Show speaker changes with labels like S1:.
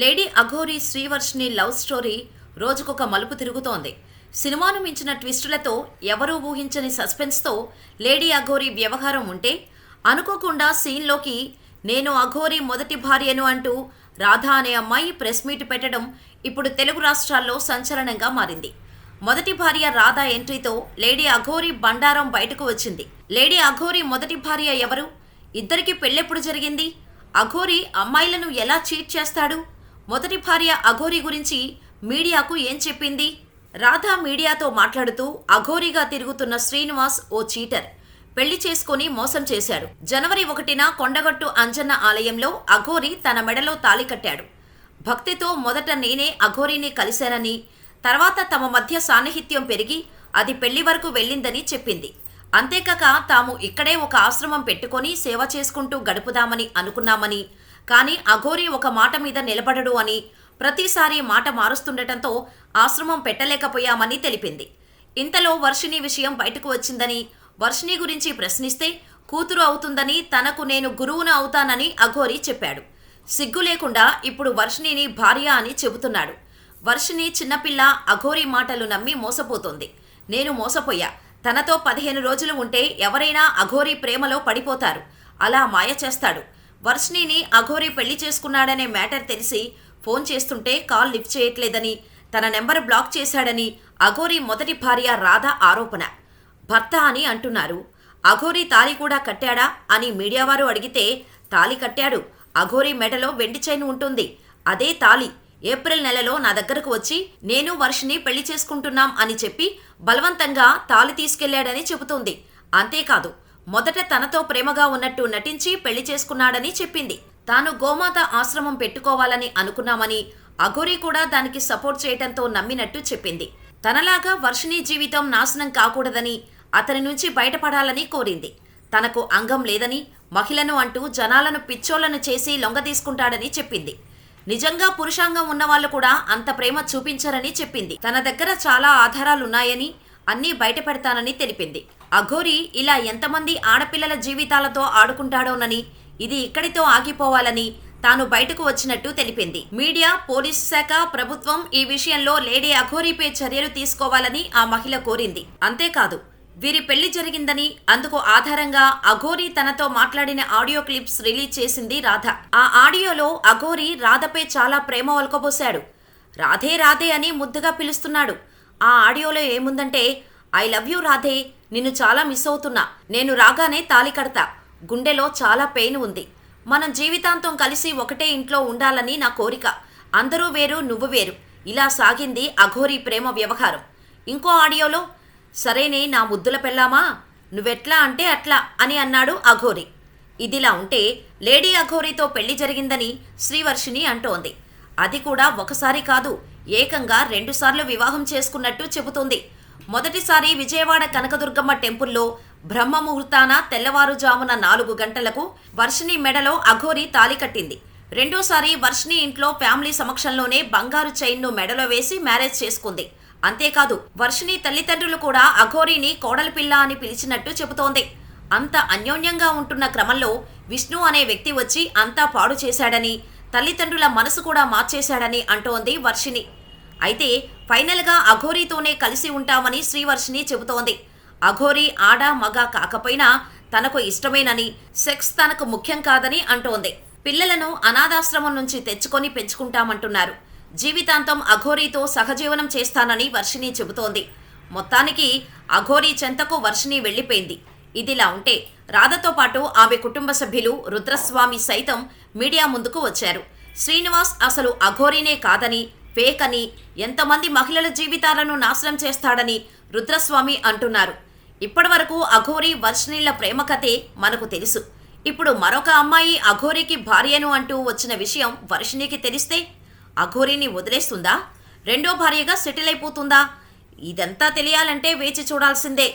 S1: Lady Aghori Srivarshini love story రోజుకొక మలుపు తిరుగుతోంది. సినిమాను మించిన ట్విస్టులతో, ఎవరూ ఊహించని సస్పెన్స్తో లేడీ అఘోరీ వ్యవహారం ఉంటే, అనుకోకుండా సీన్లోకి నేను అఘోరీ మొదటి భార్యను అంటూ రాధా అనే అమ్మాయి ప్రెస్ మీట్ పెట్టడం ఇప్పుడు తెలుగు రాష్ట్రాల్లో సంచలనంగా మారింది. మొదటి భార్య రాధా ఎంట్రీతో లేడీ అఘోరీ బండారం బయటకు వచ్చింది. లేడీ అఘోరీ మొదటి భార్య ఎవరు? ఇద్దరికి పెళ్ళెప్పుడు జరిగింది? అఘోరీ అమ్మాయిలను ఎలా చీట్ చేస్తాడు? మొదటి భార్య అఘోరీ గురించి మీడియాకు ఏం చెప్పింది? రాధా మీడియాతో మాట్లాడుతూ అఘోరీగా తిరుగుతున్న శ్రీనివాస్ ఓ చీటర్, పెళ్లి చేసుకుని మోసం చేశాడు. జనవరి 1న కొండగట్టు అంజన్న ఆలయంలో అఘోరీ తన మెడలో తాళి కట్టాడు. భక్తితో మొదట నేనే అఘోరీని కలిశానని, తర్వాత తమ మధ్య సాన్నిహిత్యం పెరిగి అది పెళ్లి వరకు వెళ్ళిందని చెప్పింది. అంతేకాక తాము ఇక్కడే ఒక ఆశ్రమం పెట్టుకొని సేవ చేసుకుంటూ గడుపుదామని అనుకున్నామని, కానీ అఘోరీ ఒక మాట మీద నిలబడడు అని, ప్రతిసారి మాట మారుస్తుండటంతో ఆశ్రమం పెట్టలేకపోయామని తెలిపింది. ఇంతలో వర్షిణి విషయం బయటకు వచ్చిందని, వర్షిణి గురించి ప్రశ్నిస్తే కూతురు అవుతుందని, తనకు నేను గురువును అవుతానని అఘోరీ చెప్పాడు. సిగ్గు లేకుండా ఇప్పుడు వర్షిణిని భార్య అని చెబుతున్నాడు. వర్షిణి చిన్నపిల్ల అఘోరీ మాటలు నమ్మి మోసపోతోంది. నేను మోసపోయా, తనతో 15 రోజులు ఉంటే ఎవరైనా అఘోరీ ప్రేమలో పడిపోతారు, అలా మాయ చేస్తాడు. వర్షిణిని అఘోరీ పెళ్లి చేసుకున్నాడనే మ్యాటర్ తెలిసి ఫోన్ చేస్తుంటే కాల్ లిఫ్ట్ చేయట్లేదని, తన నెంబర్ బ్లాక్ చేశాడని అఘోరీ మొదటి భార్య రాధ ఆరోపణ. భర్త అని అంటున్నారు. అఘోరీ తాళి కూడా కట్టాడా అని మీడియా వారు అడిగితే, తాళి కట్టాడు. అఘోరీ మెడలో వెండి చైన్ ఉంటుంది, అదే తాళి. ఏప్రిల్ నెలలో నా దగ్గరకు వచ్చి నేను వర్షిని పెళ్లి చేసుకుంటున్నాం అని చెప్పి బలవంతంగా తాళి తీసుకెళ్లాడని చెబుతోంది. అంతేకాదు, మొదట తనతో ప్రేమగా ఉన్నట్టు నటించి పెళ్లి చేసుకున్నాడని చెప్పింది. తాను గోమాత ఆశ్రమం పెట్టుకోవాలని అనుకున్నామని, అఘోరీ కూడా దానికి సపోర్ట్ చేయటంతో నమ్మినట్టు చెప్పింది. తనలాగా వర్షిణి జీవితం నాశనం కాకూడదని, అతని నుంచి బయటపడాలని కోరింది. తనకు అంగం లేదని, మహిళను అంటూ జనాలను పిచ్చోళ్లను చేసి లొంగదీసుకుంటాడని చెప్పింది. నిజంగా పురుషాంగం ఉన్నవాళ్లు కూడా అంత ప్రేమ చూపించరని చెప్పింది. తన దగ్గర చాలా ఆధారాలున్నాయని, అన్నీ బయట పెడతానని తెలిపింది. అఘోరీ ఇలా ఎంతమంది ఆడపిల్లల జీవితాలతో ఆడుకుంటాడోనని, ఇది ఇక్కడితో ఆగిపోవాలని తాను బయటకు వచ్చినట్టు తెలిపింది. మీడియా, పోలీసు శాఖ, ప్రభుత్వం ఈ విషయంలో లేడీ అఘోరీపై చర్యలు తీసుకోవాలని ఆ మహిళ కోరింది. అంతేకాదు, వీరి పెళ్లి జరిగిందని, అందుకు ఆధారంగా అఘోరీ తనతో మాట్లాడిన ఆడియో క్లిప్స్ రిలీజ్ చేసింది రాధ. ఆ ఆడియోలో అఘోరీ రాధపై చాలా ప్రేమ ఒలకబోశాడు. రాధే రాధే అని ముద్దుగా పిలుస్తున్నాడు. ఆ ఆడియోలో ఏముందంటే, ఐ లవ్ యూ రాధే, నిన్ను చాలా మిస్ అవుతున్నా, నేను రాగానే తాళి కడతా, గుండెలో చాలా పెయిన్ ఉంది, మనం జీవితాంతం కలిసి ఒకటే ఇంట్లో ఉండాలని నా కోరిక, అందరూ వేరు నువ్వు వేరు. ఇలా సాగింది అఘోరీ ప్రేమ వ్యవహారం. ఇంకో ఆడియోలో, సరేనే నా ముద్దుల పెళ్ళామా, నువ్వెట్లా అంటే అట్లా అని అన్నాడు అఘోరీ. ఇదిలా ఉంటే లేడీ అఘోరీతో పెళ్లి జరిగిందని శ్రీవర్షిని అంటోంది. అది కూడా ఒకసారి కాదు, ఏకంగా 2 సార్లు వివాహం చేసుకున్నట్టు చెబుతోంది. మొదటిసారి విజయవాడ కనకదుర్గమ్మ టెంపుల్లో బ్రహ్మ ముహూర్తాన తెల్లవారుజామున 4 గంటలకు వర్షిని మెడలో అఘోరీ తాళి కట్టింది. రెండోసారి వర్షిని ఇంట్లో ఫ్యామిలీ సమక్షంలోనే బంగారు చైన్ను మెడలో వేసి మ్యారేజ్ చేసుకుంది. అంతేకాదు, వర్షిని తల్లిదండ్రులు కూడా అఘోరీని కోడలి పిల్ల అని పిలిచినట్టు చెబుతోంది. అంత అన్యోన్యంగా ఉంటున్న క్రమంలో విష్ణు అనే వ్యక్తి వచ్చి అంతా పాడు చేశాడని, తల్లిదండ్రుల మనసు కూడా మార్చేశాడని అంటోంది వర్షిని. అయితే ఫైనల్గా అఘోరీతోనే కలిసి ఉంటామని శ్రీవర్షిని చెబుతోంది. అఘోరీ ఆడ మగ కాకపోయినా తనకు ఇష్టమేనని, సెక్స్ తనకు ముఖ్యం కాదని అంటోంది. పిల్లలను అనాథాశ్రమం నుంచి తెచ్చుకొని పెంచుకుంటామంటున్నారు. జీవితాంతం అఘోరీతో సహజీవనం చేస్తానని వర్షిని చెబుతోంది. మొత్తానికి అఘోరీ చెంతకు వర్షిని వెళ్లిపోయింది. ఇదిలా ఉంటే రాధతో పాటు ఆమె కుటుంబ సభ్యులు రుద్రస్వామి సైతం మీడియా ముందుకు వచ్చారు. శ్రీనివాస్ అసలు అఘోరీనే కాదని, ఫేక్ అని, ఎంతమంది మహిళల జీవితాలను నాశనం చేస్తాడని రుద్రస్వామి అంటున్నారు. ఇప్పటివరకు అఘోరీ వర్షిణిల ప్రేమ కథే మనకు తెలుసు. ఇప్పుడు మరొక అమ్మాయి అఘోరీకి భార్యను అంటూ వచ్చిన విషయం వర్షిణికి తెలిస్తే అఘోరీని వదిలేస్తుందా? రెండో భార్యగా సెటిల్ అయిపోతుందా? ఇదంతా తెలియాలంటే వేచి చూడాల్సిందే.